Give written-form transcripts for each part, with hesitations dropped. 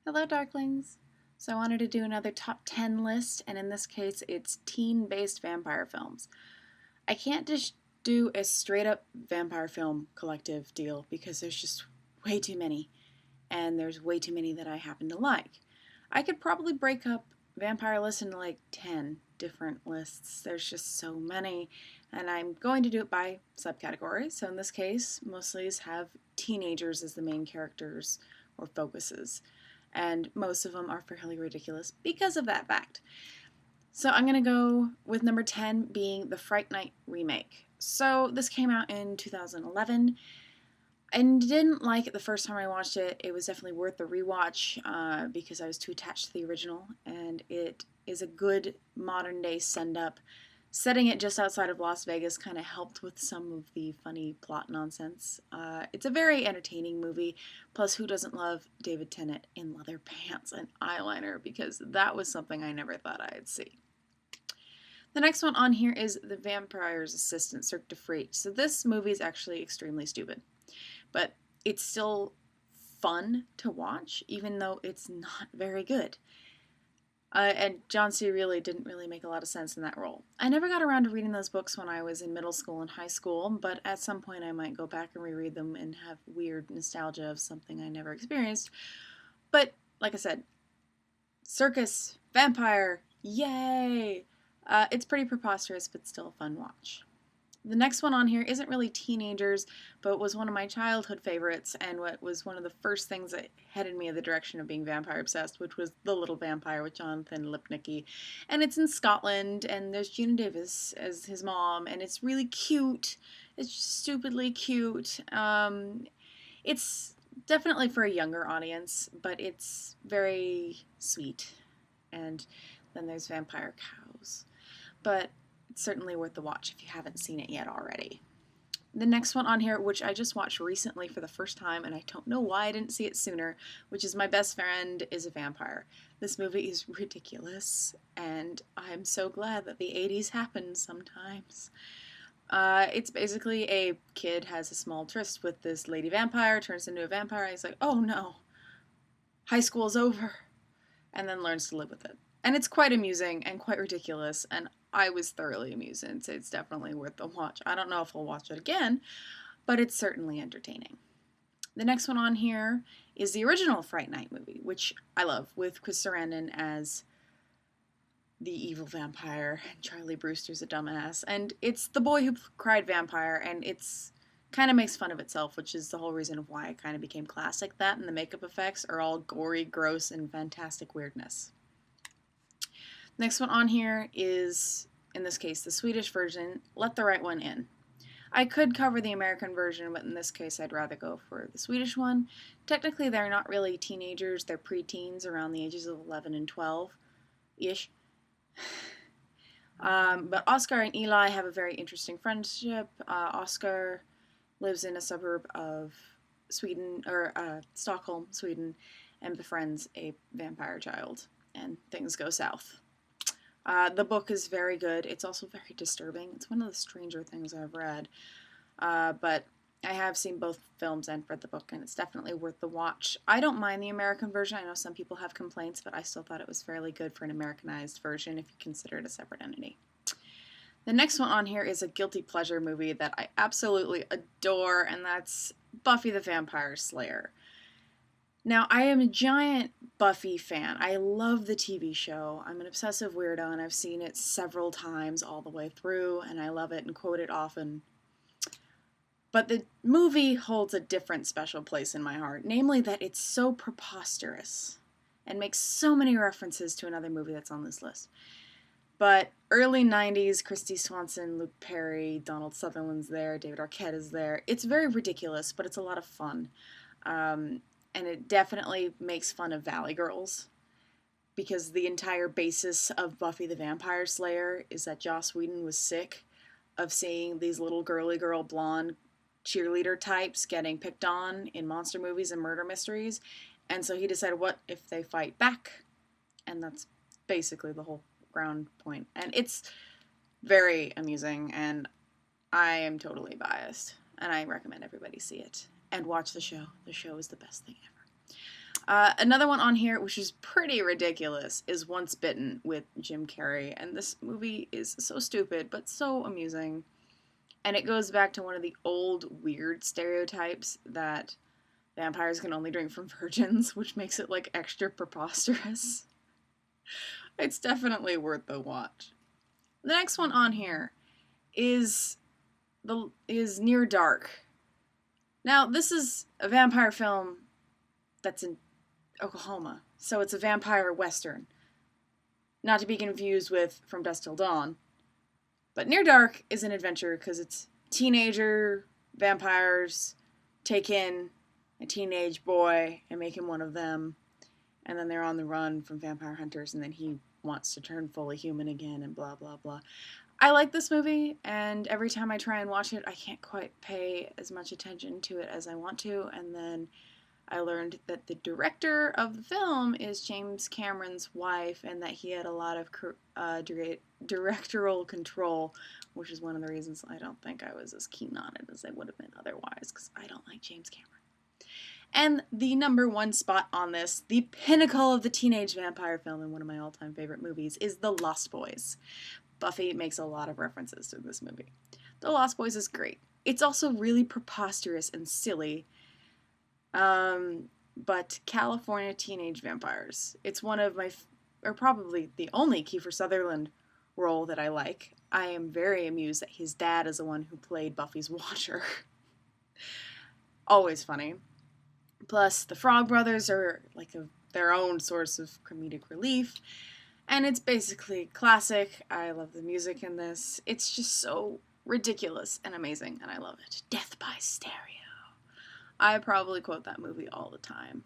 Hello, Darklings! So I wanted to do another top 10 list, and in this case, it's teen-based vampire films. I can't just do a straight-up vampire film collective deal because there's just way too many, and there's way too many that I happen to like. I could probably break up vampire lists into like 10 different lists. There's just so many, and I'm going to do it by subcategory. So in this case, most of these have teenagers as the main characters or focuses, and most of them are fairly ridiculous because of that fact. So I'm going to go with number 10 being the Fright remake. So this came out in 2011. I didn't like it the first time I watched it. It was definitely worth the rewatch because I was too attached to the original, and it is a good modern day send up. Setting it just outside of Las Vegas kind of helped with some of the funny plot nonsense. It's a very entertaining movie. Plus, who doesn't love David Tennant in leather pants and eyeliner? Because that was something I never thought I'd see. The next one on here is The Vampire's Assistant, Cirque du Freak. So this movie is actually extremely stupid, but it's still fun to watch, even though it's not very good. And John C. really didn't really make a lot of sense in that role. I never got around to reading those books when I was in middle school and high school, but at some point I might go back and reread them and have weird nostalgia of something I never experienced. But, like I said, circus, vampire, yay! It's pretty preposterous, but still a fun watch. The next one on here isn't really teenagers, but was one of my childhood favorites and what was one of the first things that headed me in the direction of being vampire obsessed, which was The Little Vampire with Jonathan Lipnicki. And it's in Scotland, and there's Gina Davis as his mom, and it's really cute. It's just stupidly cute. It's definitely for a younger audience, but it's very sweet. And then there's Vampire Cows. But it's certainly worth the watch if you haven't seen it yet already. The next one on here, which I just watched recently for the first time, and I don't know why I didn't see it sooner, which is My Best Friend is a Vampire. This movie is ridiculous, and I'm so glad that the 80s happened sometimes. It's basically a kid has a small tryst with this lady vampire, turns into a vampire, and he's like, oh no, high school's over, and then learns to live with it. And it's quite amusing and quite ridiculous, and I was thoroughly amused, and it's definitely worth the watch. I don't know if I'll watch it again, but it's certainly entertaining. The next one on here is the original Fright Night movie, which I love, with Chris Sarandon as the evil vampire, and Charlie Brewster's a dumbass, and it's the boy who cried vampire, and it's kind of makes fun of itself, which is the whole reason of why it kind of became classic. That and the makeup effects are all gory, gross, and fantastic weirdness. Next one on here is, in this case, the Swedish version, Let the Right One In. I could cover the American version, but in this case I'd rather go for the Swedish one. Technically they're not really teenagers, they're preteens around the ages of 11 and 12-ish. But Oscar and Eli have a very interesting friendship. Oscar lives in a suburb of Sweden, or Stockholm, Sweden, and befriends a vampire child, and things go south. The book is very good. It's also very disturbing. It's one of the stranger things I've read. But I have seen both films and read the book, and it's definitely worth the watch. I don't mind the American version. I know some people have complaints, but I still thought it was fairly good for an Americanized version if you consider it a separate entity. The next one on here is a guilty pleasure movie that I absolutely adore, and that's Buffy the Vampire Slayer. Now, I am a giant Buffy fan. I love the TV show. I'm an obsessive weirdo, and I've seen it several times all the way through, and I love it and quote it often. But the movie holds a different special place in my heart, namely that it's so preposterous and makes so many references to another movie that's on this list. But early 90s, Christy Swanson, Luke Perry, Donald Sutherland's there, David Arquette is there. It's very ridiculous, but it's a lot of fun. And it definitely makes fun of Valley Girls, because the entire basis of Buffy the Vampire Slayer is that Joss Whedon was sick of seeing these little girly girl blonde cheerleader types getting picked on in monster movies and murder mysteries, and so he decided, what if they fight back? And that's basically the whole ground point. And it's very amusing, and I am totally biased, and I recommend everybody see it. And watch the show. The show is the best thing Another one on here, which is pretty ridiculous, is Once Bitten with Jim Carrey. And this movie is so stupid, but so amusing. And it goes back to one of the old weird stereotypes that vampires can only drink from virgins, which makes it like extra preposterous. It's definitely worth the watch. The next one on here is Near Dark. Now, this is a vampire film that's in Oklahoma, so it's a vampire western. Not to be confused with From Dusk Till Dawn. But Near Dark is an adventure because it's teenager vampires take in a teenage boy and make him one of them, and then they're on the run from vampire hunters, and then he wants to turn fully human again, and blah, blah, blah. I like this movie, and every time I try and watch it, I can't quite pay as much attention to it as I want to, and then I learned that the director of the film is James Cameron's wife, and that he had a lot of directorial control, which is one of the reasons I don't think I was as keen on it as I would have been otherwise, because I don't like James Cameron. And the number one spot on this, the pinnacle of the teenage vampire film and one of my all-time favorite movies, is The Lost Boys. Buffy makes a lot of references to this movie. The Lost Boys is great. It's also really preposterous and silly. But California Teenage Vampires. It's one of my, or probably the only Kiefer Sutherland role that I like. I am very amused that his dad is the one who played Buffy's watcher. Always funny. Plus, the Frog Brothers are like their own source of comedic relief. And it's basically classic. I love the music in this. It's just so ridiculous and amazing, and I love it. Death by Stereo. I probably quote that movie all the time,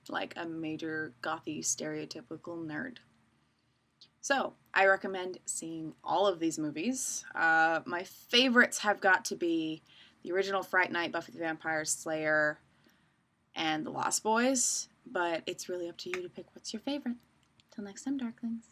like a major gothy stereotypical nerd. So, I recommend seeing all of these movies. My favorites have got to be the original Fright Night, Buffy the Vampire Slayer, and The Lost Boys, but it's really up to you to pick what's your favorite. Till next time, Darklings.